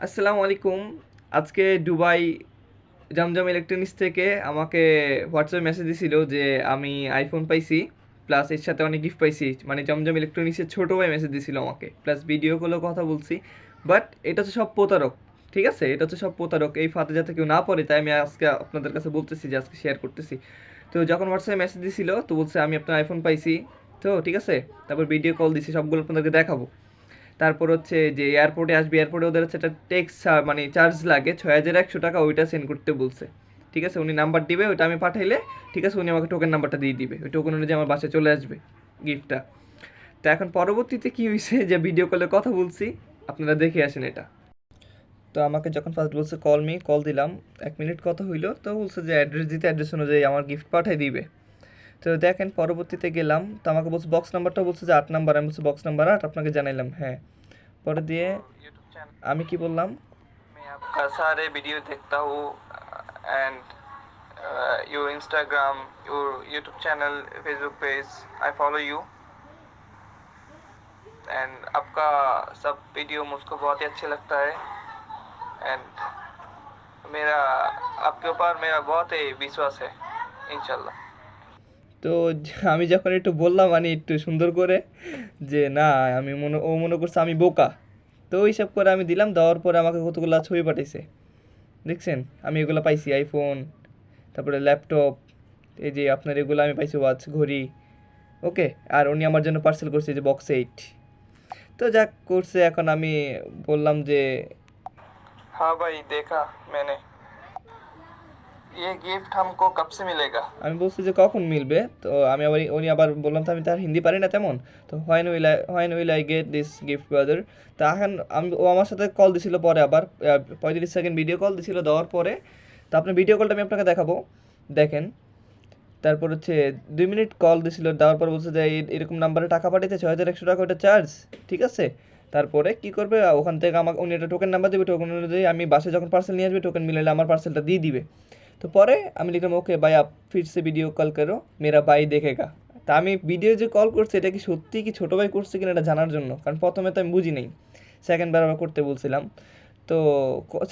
আসসালামু আলাইকুম। আজকে দুবাই জমজম ইলেকট্রনিক্স থেকে আমাকে হোয়াটসঅ্যাপে মেসেজ দিছিল যে আমি আইফোন পাইছি, প্লাস এর সাথে অনেক গিফট পাইছি। মানে জমজম ইলেকট্রনিক্সের ছোটো ভাই মেসেজ দিছিল আমাকে, প্লাস ভিডিও কলেও কথা বলছি। বাট এটা হচ্ছে সব প্রতারক, ঠিক আছে? এটা হচ্ছে সব প্রতারক। এই ফাঁদে যাতে কেউ না পড়ে, তাই আমি আজকে আপনাদের কাছে বলতেছি, যে আজকে শেয়ার করতেছি। তো যখন হোয়াটসঅ্যাপে মেসেজ দিছিল, তো বলছে আমি আপনার আইফোন পাইছি। তো ঠিক আছে, তারপর ভিডিও কল দিছি, সবগুলো আপনাদেরকে দেখাবো। তারপর হচ্ছে যে এয়ারপোর্টে আসবে, এয়ারপোর্টে ওদের হচ্ছে একটা টেক্স মানে চার্জ লাগে 6100 টাকা, ওইটা সেন্ড করতে বলছে। ঠিক আছে, উনি নাম্বার দিবে, ওইটা আমি পাঠাইলে ঠিক আছে উনি আমাকে টোকেন নাম্বারটা দিয়ে দিবে, ওই টোকেন অনুযায়ী আমার বাসায় চলে আসবে গিফটটা। তো এখন পরবর্তীতে কী হয়েছে, যে ভিডিও কলে কথা বলছি, আপনারা দেখে আসেন এটা। তো আমাকে যখন ফার্স্ট বলছে কল দিলাম, 1 মিনিট কথা হইলো, তো বলছে যে অ্যাড্রেস দিতে, অ্যাড্রেস অনুযায়ী আমার গিফট পাঠিয়ে দিবে। তো দেখেন পরবর্তীতে গেলাম, তো আমাকে বলছে বক্স নাম্বারটা, বলছে যে 8 নাম্বার। আমি বলছি বক্স নাম্বার 8, আপনাকে জানাইলাম হ্যাঁ। পরে দিয়ে আমি কি বললাম, मैं आपका सारे वीडियो देखता हूँ and your Instagram your YouTube channel Facebook page I follow you and आपका सब वीडियो मुझको बहुत ही अच्छे लगता है एंड मेरा आपके ऊपर मेरा बहुत ही विश्वास है इंशाल्लाह। তো আমি যখন একটু বললাম মানে একটু সুন্দর করে, যে না, ও মনে করছে আমি বোকা। তো হিসাব করে আমি দিলাম, দেওয়ার পরে আমাকে কতগুলো ছবি পাঠাইছে, দেখছেন? আমি এগুলো পাইছি, আইফোন, তারপরে ল্যাপটপ, এই যে আপনার এগুলো আমি পাইছি, ওয়াচ, ঘড়ি। ওকে, আর উনি আমার জন্য পার্সেল করছে যে বক্স 8। তো যাক করছে, এখন আমি বললাম যে हाँ भाई देखा मैंने, ये गिफ्ट हमको कब से मिलेगा। আমি বলছি যে কখন মিলবে। তো উনি আবার বললাম, তো আমি তার হিন্দি পারি না তেমন। তো when will I get this gift brother. তা এখন ও আমার সাথে কল দিছিল, পরে আবার 35 সেকেন্ড ভিডিও কল দিছিল, দেওয়ার পরে তো আপনার ভিডিও কলটা আমি আপনাকে দেখাবো, দেখেন। তারপর হচ্ছে 2 মিনিট কল দিছিল, দেওয়ার পর বলছে যে এরকম নাম্বারে টাকা পাঠিয়েছে 6100 টাকা, ওটা চার্জ, ঠিক আছে। তারপরে কি করবে, ওখান থেকে আমাকে উনি একটা টোকেন নাম্বার দেবে, টোকেন অনুযায়ী আমি বাসে যখন পার্সেল নিয়ে আসবে, টোকেন মিলালে আমার পার্সেলটা দিয়ে দিবে। তো পরে আমি লিখলাম ওকে ভাই, আপ ফির সে ভিডিও কল করো, মেরা ভাই দেখেগা। তা আমি ভিডিও যে কল করছে, এটা কি সত্যি কি ছোটো ভাই করছে কিনা এটা জানার জন্য, কারণ প্রথমে তো আমি বুঝি নেই, সেকেন্ডবার আবার করতে বলছিলাম। তো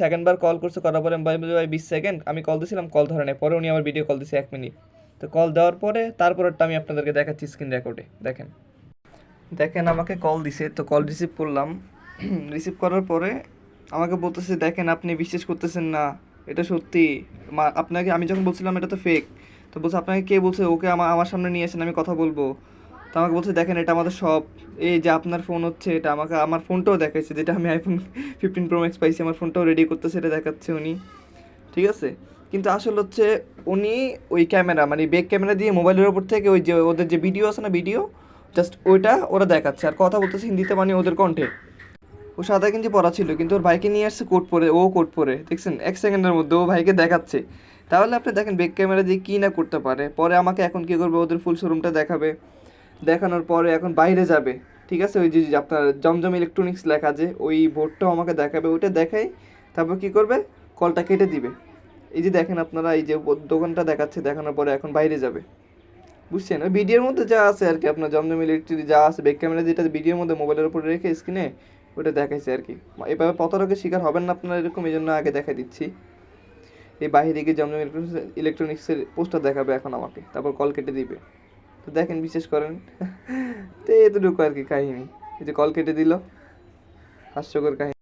সেকেন্ডবার কল করছে, করার পরে আমি ভাই 20 সেকেন্ড আমি কল দিয়েছিলাম, কল ধরে নেই। পরে উনি আবার ভিডিও কল দিয়েছে 1 মিনিট। তো কল দেওয়ার পরে তারপরেরটা আমি আপনাদেরকে দেখাচ্ছি স্ক্রিন রেকর্ডে, দেখেন। দেখেন আমাকে কল দিছে, তো কল রিসিভ করলাম। রিসিভ করার পরে আমাকে বলতেছে, দেখেন আপনি বিশ্বাস করতেছেন না, এটা সত্যি। আপনাকে আমি যখন বলছিলাম এটা তো ফেক, তো বলছে আপনাকে কে বলছে, ওকে আমার আমার সামনে নিয়ে আসেন, আমি কথা বলবো। তো আমাকে বলছে দেখেন এটা আমাদের সব, এই যে আপনার ফোন হচ্ছে এটা, আমাকে আমার ফোনটাও দেখাচ্ছে, যেটা আমি আইফোন 15 Pro Max পাইছি, আমার ফোনটাও রেডি করতেছে, এটা দেখাচ্ছে উনি, ঠিক আছে। কিন্তু আসলে হচ্ছে উনি ওই ক্যামেরা মানে ব্যাক ক্যামেরা দিয়ে মোবাইলের ওপর থেকে ওই যে ওদের যে ভিডিও আছে না, ভিডিও জাস্ট ওইটা ওরা দেখাচ্ছে, আর কথা বলতেছে হিন্দিতে, মানে ওদের কণ্ঠে। ও সাদা গেঞ্জি পরা ছিল, কিন্তু ওর ভাইকে নিয়ে আসছে কোট পরে, ও কোট পরে, দেখছেন 1 সেকেন্ডের মধ্যে ও ভাইকে দেখাচ্ছে। তাহলে আপনি দেখেন ব্যাক ক্যামেরা দিয়ে কী না করতে পারে। পরে আমাকে এখন কী করবে, ওদের ফুল শোরুমটা দেখাবে, দেখানোর পরে এখন বাইরে যাবে, ঠিক আছে। ওই যে যে আপনার জমজম ইলেকট্রনিক্স লেখা, যে ওই বোর্ডটাও আমাকে দেখাবে, ওইটা দেখাই। তারপর কী করবে, কলটা কেটে দিবে। এই যে দেখেন আপনারা, এই যে দোকানটা দেখাচ্ছে, দেখানোর পরে এখন বাইরে যাবে, বুঝছেন? ওই ভিডিওর মধ্যে যা আছে আর কি, আপনার জমজম ইলেকট্রিক যা আছে ব্যাক ক্যামেরা, যেটা ভিডিওর মধ্যে মোবাইলের উপরে রেখে স্ক্রিনে ওটা দেখাইছে আর কি। এভাবে প্রতারকের শিকার হবেন না আপনারা এরকম, এই জন্য আগে দেখাই দিচ্ছি। এই বাহিরে গিয়ে জমজম ইলেকট্রনিক্সের পোস্টার দেখাবে এখন আমাকে, তারপর কল কেটে দিবে। তো দেখেন, বিশ্বাস করেন। তো এতটুকু আর কি কাহিনী। এই যে কল কেটে দিল, হাস্যকর কাহিনী।